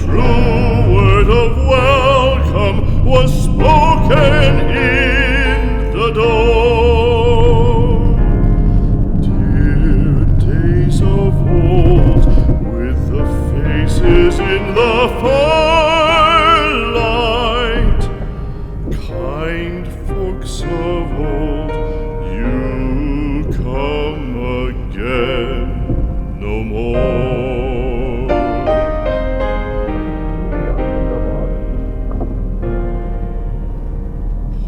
true word of welcome was spoken in the door. Dear days of old, with the faces in the firelight, kind folks of old, you come again no more.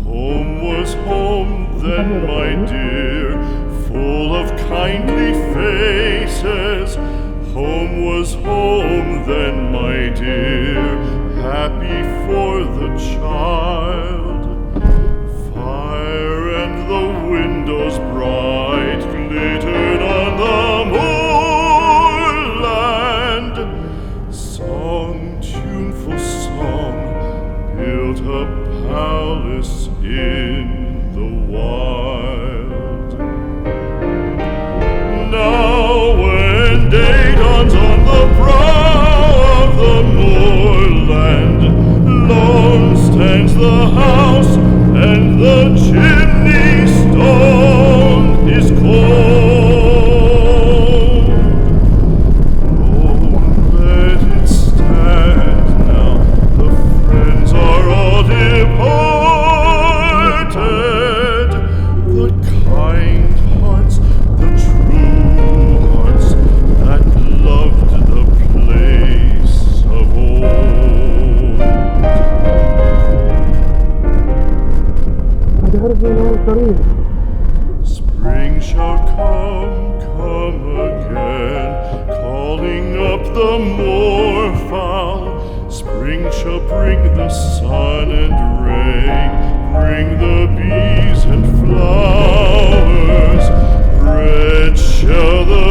Home was home then, my dear, full of kindly faces. Home was home then, my dear, happy for the child. Fire and the windows bright glittered on the moorland. Song, tuneful song, built a palace in the wild. Now when day dawns on the brow of the moorland, lone stands the house and the chimney stone is cold. Oh, let it stand now, the friends are all departed. The kind hearts, the true hearts that loved the place of old. Spring shall come again, calling up the moorfowl. Spring shall bring the sun and rain, bring the bees and flowers. Bread shall the